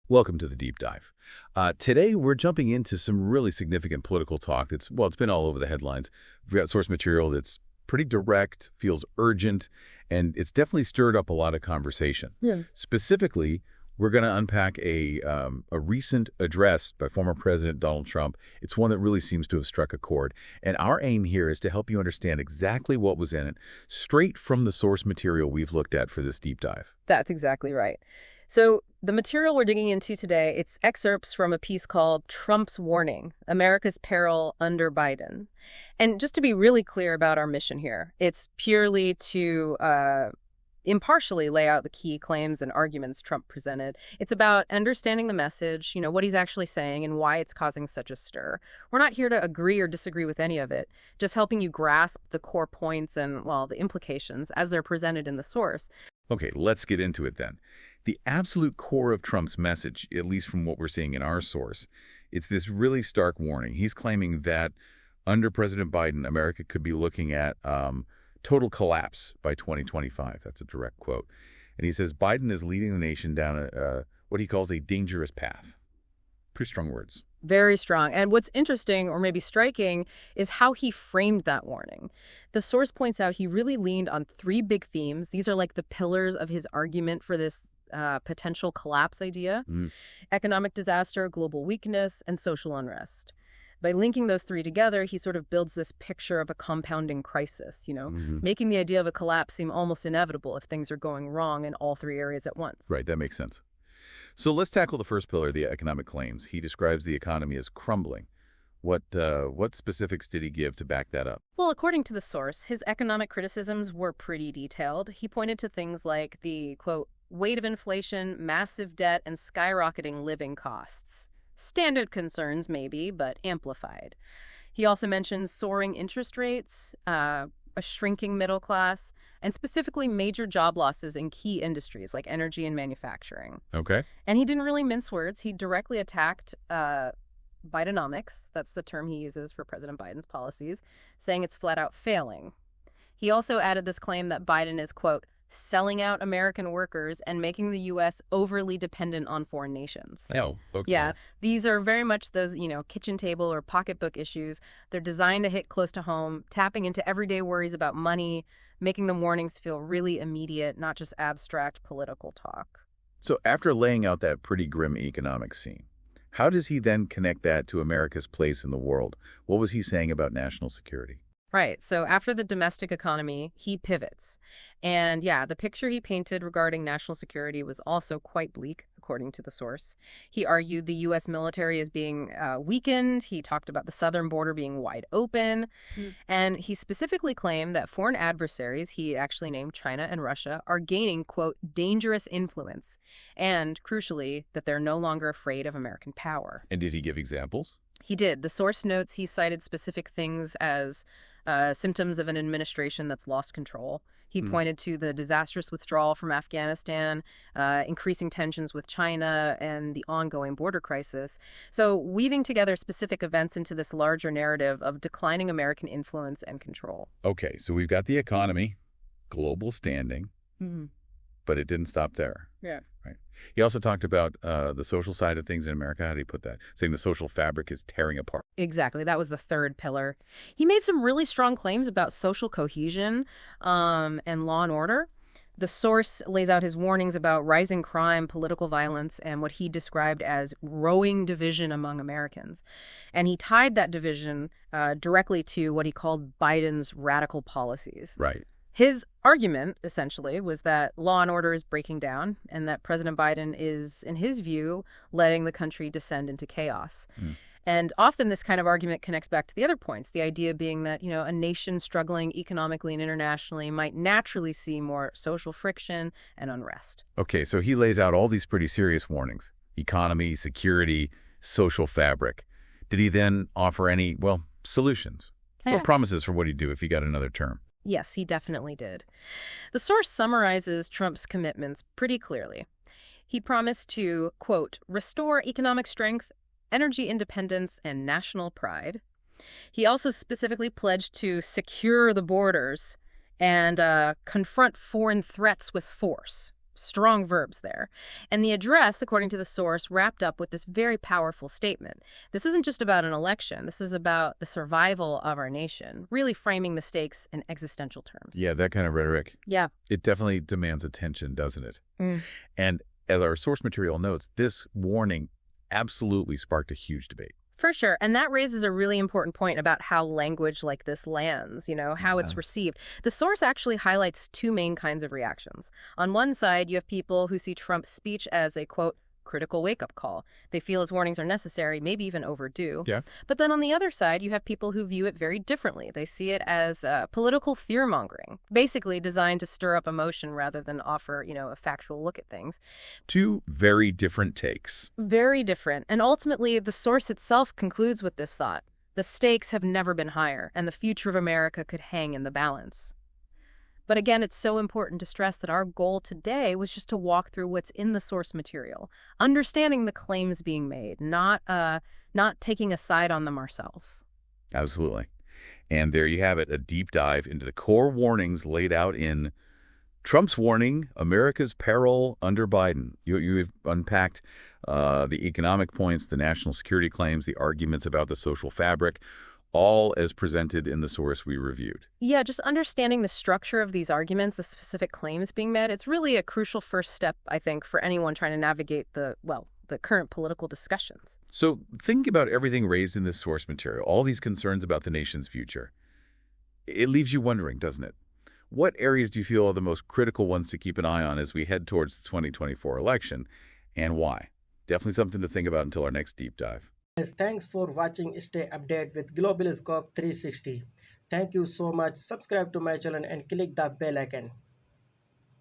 Welcome to the Deep Dive. Today, we're jumping into some really significant political talk it's been all over the headlines. We've got source material that's pretty direct, feels urgent, and it's definitely stirred up a lot of conversation. Yeah. Specifically, we're going to unpack a recent address by former President Donald Trump. It's one that really seems to have struck a chord. And our aim here is to help you understand exactly what was in it, straight from the source material we've looked at for this deep dive. That's exactly right. So the material we're digging into today, it's excerpts from a piece called Trump's Warning, America's Peril Under Biden. And just to be really clear about our mission here, it's purely to impartially lay out the key claims and arguments Trump presented. It's about understanding the message, what he's actually saying and why it's causing such a stir. We're not here to agree or disagree with any of it, just helping you grasp the core points and, the implications as they're presented in the source. Okay, let's get into it then. The absolute core of Trump's message, at least from what we're seeing in our source, it's this really stark warning. He's claiming that under President Biden, America could be looking at total collapse by 2025. That's a direct quote. And he says Biden is leading the nation down what he calls a dangerous path. Pretty strong words. Very strong. And what's interesting, or maybe striking, is how he framed that warning. The source points out he really leaned on three big themes. These are like the pillars of his argument for this potential collapse idea: economic disaster, global weakness, and social unrest. By linking those three together, he sort of builds this picture of a compounding crisis, making the idea of a collapse seem almost inevitable if things are going wrong in all three areas at once. Right, that makes sense. So let's tackle the first pillar, the economic claims. He describes the economy as crumbling. What specifics did he give to back that up? Well, according to the source, his economic criticisms were pretty detailed. He pointed to things like the, quote, weight of inflation, massive debt, and skyrocketing living costs. Standard concerns, maybe, but amplified. He also mentions soaring interest rates, a shrinking middle class, and specifically major job losses in key industries like energy and manufacturing. Okay. And he didn't really mince words. He directly attacked Bidenomics, that's the term he uses for President Biden's policies, saying it's flat out failing. He also added this claim that Biden is, quote, selling out American workers and making the U.S. overly dependent on foreign nations. Oh, okay. Yeah, these are very much those, kitchen table or pocketbook issues. They're designed to hit close to home, tapping into everyday worries about money, making the warnings feel really immediate, not just abstract political talk. So after laying out that pretty grim economic scene, how does he then connect that to America's place in the world? What was he saying about national security? Right. So after the domestic economy, he pivots. And yeah, the picture he painted regarding national security was also quite bleak, according to the source. He argued the U.S. military is being weakened. He talked about the southern border being wide open. And he specifically claimed that foreign adversaries, he actually named China and Russia, are gaining, quote, dangerous influence. And crucially, that they're no longer afraid of American power. And did he give examples? He did. The source notes he cited specific things as symptoms of an administration that's lost control. He pointed to the disastrous withdrawal from Afghanistan, increasing tensions with China, and the ongoing border crisis. So weaving together specific events into this larger narrative of declining American influence and control. Okay, so we've got the economy, global standing, but it didn't stop there. Yeah. Right. He also talked about the social side of things in America. How do you put that? Saying the social fabric is tearing apart. Exactly. That was the third pillar. He made some really strong claims about social cohesion and law and order. The source lays out his warnings about rising crime, political violence, and what he described as growing division among Americans. And he tied that division directly to what he called Biden's radical policies. Right. His argument, essentially, was that law and order is breaking down and that President Biden is, in his view, letting the country descend into chaos. And often this kind of argument connects back to the other points, the idea being that, a nation struggling economically and internationally might naturally see more social friction and unrest. Okay, so he lays out all these pretty serious warnings: economy, security, social fabric. Did he then offer any, solutions or promises for what he'd do if he got another term? Yes, he definitely did. The source summarizes Trump's commitments pretty clearly. He promised to, quote, restore economic strength, energy independence, and national pride. He also specifically pledged to secure the borders and confront foreign threats with force. Strong verbs there. And the address, according to the source, wrapped up with this very powerful statement. This isn't just about an election. This is about the survival of our nation, really framing the stakes in existential terms. Yeah, that kind of rhetoric. Yeah. It definitely demands attention, doesn't it? Mm. And as our source material notes, this warning absolutely sparked a huge debate. For sure. And that raises a really important point about how language like this lands, how it's received. The source actually highlights two main kinds of reactions. On one side, you have people who see Trump's speech as a, quote, critical wake-up call. They feel his warnings are necessary, maybe even overdue. Yeah. But then on the other side, you have people who view it very differently. They see it as political fear-mongering, basically designed to stir up emotion rather than offer, a factual look at things. Two very different takes. Very different. And ultimately, the source itself concludes with this thought. The stakes have never been higher, and the future of America could hang in the balance. But again, it's so important to stress that our goal today was just to walk through what's in the source material, understanding the claims being made, not taking a side on them ourselves. Absolutely. And there you have it, a deep dive into the core warnings laid out in Trump's warning, America's peril under Biden. You've unpacked the economic points, the national security claims, the arguments about the social fabric, all as presented in the source we reviewed. Yeah, just understanding the structure of these arguments, the specific claims being made, it's really a crucial first step, I think, for anyone trying to navigate the current political discussions. So thinking about everything raised in this source material, all these concerns about the nation's future, it leaves you wondering, doesn't it? What areas do you feel are the most critical ones to keep an eye on as we head towards the 2024 election, and why? Definitely something to think about until our next deep dive. Yes, thanks for watching. Stay updated with Global Scope 360. Thank you so much. Subscribe to my channel and click the bell icon.